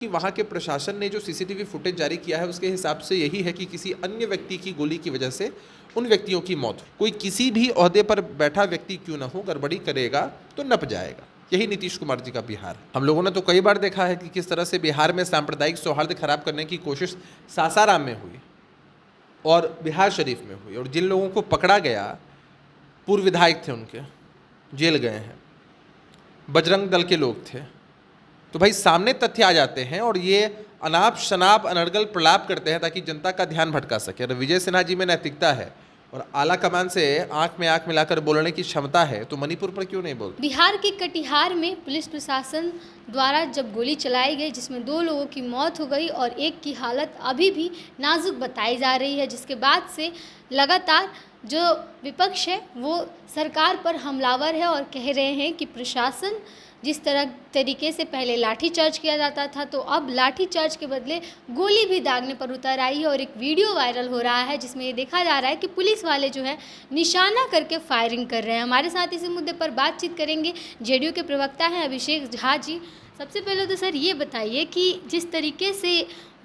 कि वहाँ के प्रशासन ने जो सीसीटीवी फुटेज जारी किया है उसके हिसाब से यही है कि किसी अन्य व्यक्ति की गोली की वजह से उन व्यक्तियों की मौत हुई। कोई किसी भी ओहदे पर बैठा व्यक्ति क्यों न हो, गड़बड़ी करेगा तो नप जाएगा। यही नीतीश कुमार जी का बिहार है। हम लोगों ने तो कई बार देखा है कि किस तरह से बिहार में सांप्रदायिक सौहार्द खराब करने की कोशिश सासाराम में हुई और बिहार शरीफ में हुई, और जिन लोगों को पकड़ा गया पूर्व विधायक थे, उनके जेल गए हैं, बजरंग दल के लोग थे। तो भाई सामने तथ्य आ जाते हैं और ये अनाप शनाप अनर्गल प्रलाप करते हैं ताकि जनता का ध्यान भटका सके। अगर विजय सिन्हा जी में नैतिकता है और आला कमान से आंख में आंख मिलाकर बोलने की क्षमता है तो मणिपुर पर क्यों नहीं बोलते? बिहार के कटिहार में पुलिस प्रशासन द्वारा जब गोली चलाई गई, जिसमें 2 लोगों की मौत हो गई और एक की हालत अभी भी नाजुक बताई जा रही है, जिसके बाद से लगातार जो विपक्ष है वो सरकार पर हमलावर है और कह रहे हैं कि प्रशासन जिस तरीके से पहले लाठीचार्ज किया जाता था, तो अब लाठीचार्ज के बदले गोली भी दागने पर उतर आई है। और एक वीडियो वायरल हो रहा है जिसमें ये देखा जा रहा है कि पुलिस वाले जो है निशाना करके फायरिंग कर रहे हैं। हमारे साथ इसी मुद्दे पर बातचीत करेंगे जेडीयू के प्रवक्ता हैं अभिषेक झा जी। सबसे पहले तो सर ये बताइए कि जिस तरीके से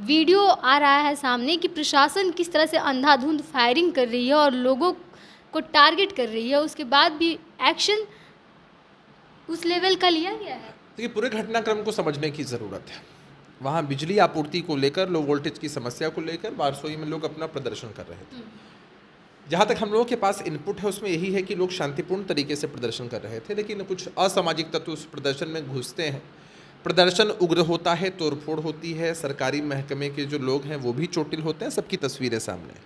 वीडियो आ रहा है सामने कि प्रशासन किस तरह से अंधाधुंध फायरिंग कर रही है और लोगों को टारगेट कर रही है, उसके बाद भी एक्शन उस लेवल का लिया गया है। देखिए, पूरे घटनाक्रम को समझने की ज़रूरत है। वहाँ बिजली आपूर्ति को लेकर, लो वोल्टेज की समस्या को लेकर बारसोई में लोग अपना प्रदर्शन कर रहे थे। जहाँ तक हम लोगों के पास इनपुट है उसमें यही है कि लोग शांतिपूर्ण तरीके से प्रदर्शन कर रहे थे, लेकिन कुछ असामाजिक तत्व उस प्रदर्शन में घुसते हैं। प्रदर्शन उग्र होता है, तोड़फोड़ होती है, सरकारी महकमे के जो लोग हैं वो भी चोटिल होते हैं। सबकी तस्वीरें सामने हैं।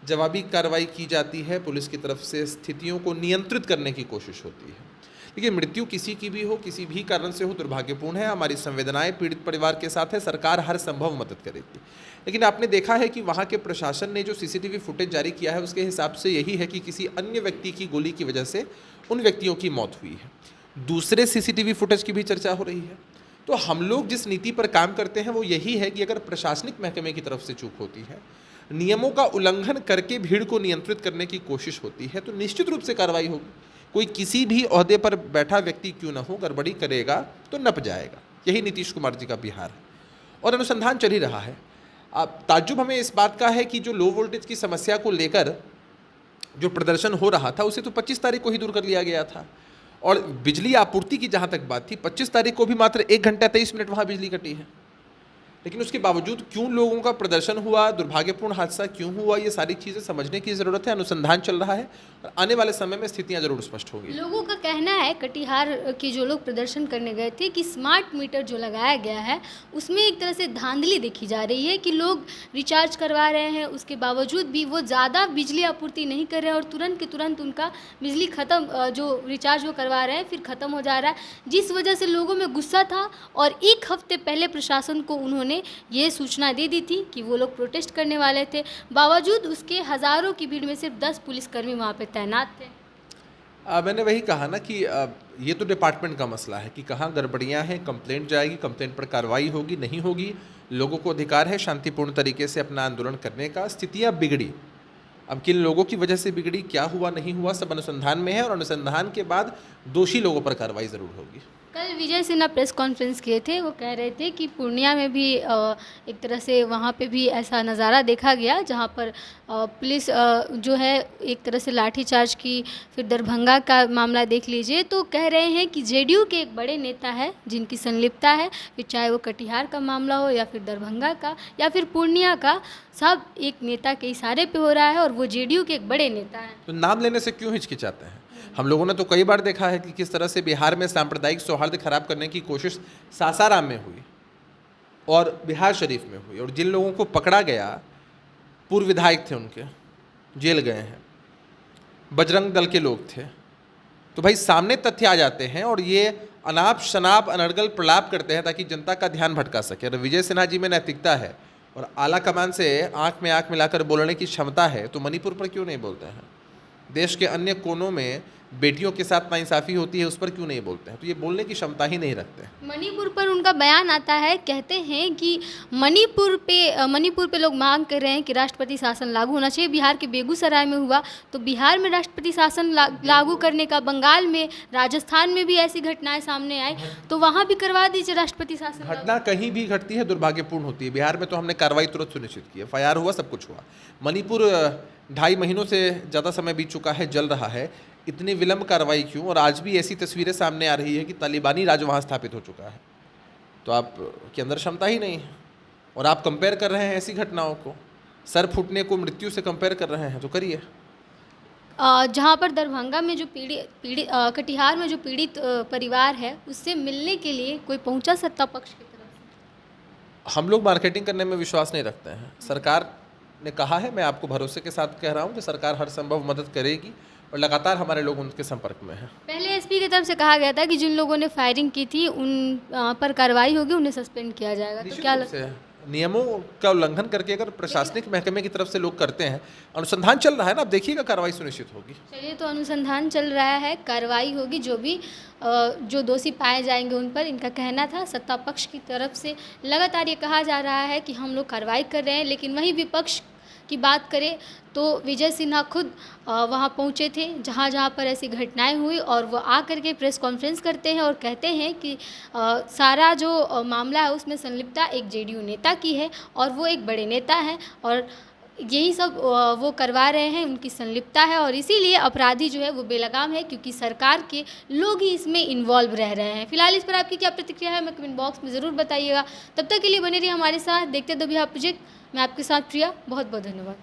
जवाबी कार्रवाई की जाती है, पुलिस की तरफ से स्थितियों को नियंत्रित करने की कोशिश होती है। देखिए, मृत्यु किसी की भी हो, किसी भी कारण से हो, दुर्भाग्यपूर्ण है। हमारी संवेदनाएं पीड़ित परिवार के साथ है। सरकार हर संभव मदद करेगी, लेकिन आपने देखा है कि वहाँ के प्रशासन ने जो सीसीटीवी फुटेज जारी किया है उसके हिसाब से यही है कि किसी अन्य व्यक्ति की गोली की वजह से उन व्यक्तियों की मौत हुई है। दूसरे सीसीटीवी फुटेज की भी चर्चा हो रही है। तो हम लोग जिस नीति पर काम करते हैं वो यही है कि अगर प्रशासनिक महकमे की तरफ से चूक होती है, नियमों का उल्लंघन करके भीड़ को नियंत्रित करने की कोशिश होती है, तो निश्चित रूप से कार्रवाई होगी। कोई किसी भी ओहदे पर बैठा व्यक्ति क्यों न हो, गड़बड़ी करेगा तो नप जाएगा। यही नीतीश कुमार जी का बिहार है और अनुसंधान चल ही रहा है। अब ताज्जुब हमें इस बात का है कि जो लो वोल्टेज की समस्या को लेकर जो प्रदर्शन हो रहा था उसे तो 25 तारीख को ही दूर कर लिया गया था, और बिजली आपूर्ति की जहाँ तक बात थी 25 तारीख को भी मात्र 1 घंटा 23 मिनट वहाँ बिजली कटी है। लेकिन उसके बावजूद क्यों लोगों का प्रदर्शन हुआ, दुर्भाग्यपूर्ण हादसा क्यों हुआ, ये सारी चीज़ें समझने की ज़रूरत है। अनुसंधान चल रहा है और आने वाले समय में स्थितियां जरूर स्पष्ट होंगी। लोगों का कहना है, कटिहार के जो लोग प्रदर्शन करने गए थे, कि स्मार्ट मीटर जो लगाया गया है उसमें एक तरह से धांधली देखी जा रही है कि लोग रिचार्ज करवा रहे हैं, उसके बावजूद भी वो ज़्यादा बिजली आपूर्ति नहीं कर रहे हैं और तुरंत के तुरंत उनका बिजली ख़त्म, जो रिचार्ज वो करवा रहे हैं फिर ख़त्म हो जा रहा है, जिस वजह से लोगों में गुस्सा था। और 1 हफ्ते पहले प्रशासन को उन्होंने ये सूचना दे दी थी कि वो लोग प्रोटेस्ट करने वाले थे, बावजूद उसके हज़ारों की भीड़ में सिर्फ 10 पुलिसकर्मी वहाँ पे तैनात थे। मैंने वही कहा ना कि ये तो डिपार्टमेंट का मसला है कि कहाँ गड़बड़ियाँ हैं, कंप्लेंट जाएगी, कंप्लेंट पर कार्रवाई होगी नहीं होगी। लोगों को अधिकार है शांतिपूर्ण तरीके से अपना आंदोलन करने का। स्थितियाँ बिगड़ी, अब किन लोगों की वजह से बिगड़ी, क्या हुआ नहीं हुआ, सब अनुसंधान में है और अनुसंधान के बाद दोषी लोगों पर कार्रवाई ज़रूर होगी। कल विजय सिन्हा प्रेस कॉन्फ्रेंस किए थे, वो कह रहे थे कि पूर्णिया में भी एक तरह से वहाँ पे भी ऐसा नज़ारा देखा गया जहाँ पर पुलिस जो है एक तरह से लाठीचार्ज की। फिर दरभंगा का मामला देख लीजिए, तो कह रहे हैं कि जेडीयू के एक बड़े नेता है जिनकी संलिप्तता है, फिर चाहे वो कटिहार का मामला हो या फिर दरभंगा का या फिर पूर्णिया का, सब एक नेता के इशारे पे हो रहा है और वो जेडीयू के एक बड़े नेता हैं। तो नाम लेने से क्यों हिचकिचाते हैं? हम लोगों ने तो कई बार देखा है कि किस तरह से बिहार में सांप्रदायिक सौहार्द खराब करने की कोशिश सासाराम में हुई और बिहार शरीफ में हुई, और जिन लोगों को पकड़ा गया पूर्व विधायक थे, उनके जेल गए हैं, बजरंग दल के लोग थे। तो भाई सामने तथ्य आ जाते हैं और ये अनाप शनाप अनर्गल प्रलाप करते हैं ताकि जनता का ध्यान भटका सके। अगर विजय सिन्हा जी में नैतिकता है और आला कमान से आंख में आंख मिलाकर बोलने की क्षमता है तो मणिपुर पर क्यों नहीं बोलते हैं? देश के अन्य कोनों में बेटियों के साथ नाइंसाफ़ी होती है उस पर क्यों नहीं बोलते हैं? तो ये बोलने की क्षमता ही नहीं रखते हैं। मणिपुर पर उनका बयान आता है, कहते हैं कि मणिपुर पे लोग मांग कर रहे हैं कि राष्ट्रपति शासन लागू होना चाहिए। बिहार के बेगूसराय में हुआ तो बिहार में राष्ट्रपति शासन लागू करने का, बंगाल में, राजस्थान में भी ऐसी घटनाएं सामने आई, तो वहाँ भी करवा दीजिए राष्ट्रपति शासन लागू। घटना कहीं भी घटती है दुर्भाग्यपूर्ण होती है। बिहार में तो हमने कार्रवाई तुरंत सुनिश्चित की, एफआईआर हुआ, सब कुछ हुआ। मणिपुर 2.5 महीनों से ज़्यादा समय बीत चुका है, जल रहा है। इतनी विलंब कार्रवाई क्यों? और आज भी ऐसी तस्वीरें सामने आ रही है कि तालिबानी राज वहाँ स्थापित हो चुका है। तो आप के अंदर क्षमता ही नहीं है और आप कंपेयर कर रहे हैं ऐसी घटनाओं को, सर फूटने को मृत्यु से कंपेयर कर रहे हैं, तो करिए। जहाँ पर दरभंगा में जो कटिहार में जो पीड़ित परिवार है, उससे मिलने के लिए कोई पहुंचा सत्ता पक्ष की तरफ से? हम लोग मार्केटिंग करने में विश्वास नहीं रखते हैं। सरकार ने कहा है, मैं आपको भरोसे के साथ कह रहा हूँ कि सरकार हर संभव मदद करेगी और लगातार हमारे लोग उनके संपर्क में हैं। पहले एसपी की तरफ से कहा गया था कि जिन लोगों ने फायरिंग की थी उन पर कार्रवाई होगी, उन्हें सस्पेंड किया जाएगा। तो क्या नियमों का उल्लंघन करके अगर प्रशासनिक महकमे की तरफ से लोग करते हैं, अनुसंधान चल रहा है ना, आप देखिएगा कार्रवाई सुनिश्चित होगी। चलिए, तो अनुसंधान चल रहा है, कार्रवाई होगी, जो दोषी पाए जाएंगे उन पर। इनका कहना था सत्ता पक्ष की तरफ से लगातार ये कहा जा रहा है कि हम लोग कार्रवाई कर रहे हैं, लेकिन वहीं विपक्ष की बात करें तो विजय सिन्हा खुद वहाँ पहुँचे थे जहाँ जहाँ पर ऐसी घटनाएं हुई, और वो आकर के प्रेस कॉन्फ्रेंस करते हैं और कहते हैं कि सारा जो मामला है उसमें संलिप्तता एक जेडीयू नेता की है और वो एक बड़े नेता हैं, और यही सब वो करवा रहे हैं, उनकी संलिप्तता है, और इसीलिए अपराधी जो है वो बेलगाम है, क्योंकि सरकार के लोग ही इसमें इन्वॉल्व रह रहे हैं। फिलहाल इस पर आपकी क्या प्रतिक्रिया है, मैं कमेंट बॉक्स में ज़रूर बताइएगा। तब तक के लिए बने रहिए हमारे साथ, देखते दो बिहार प्रोजेक्ट। मैं आपके साथ प्रिया, बहुत बहुत धन्यवाद।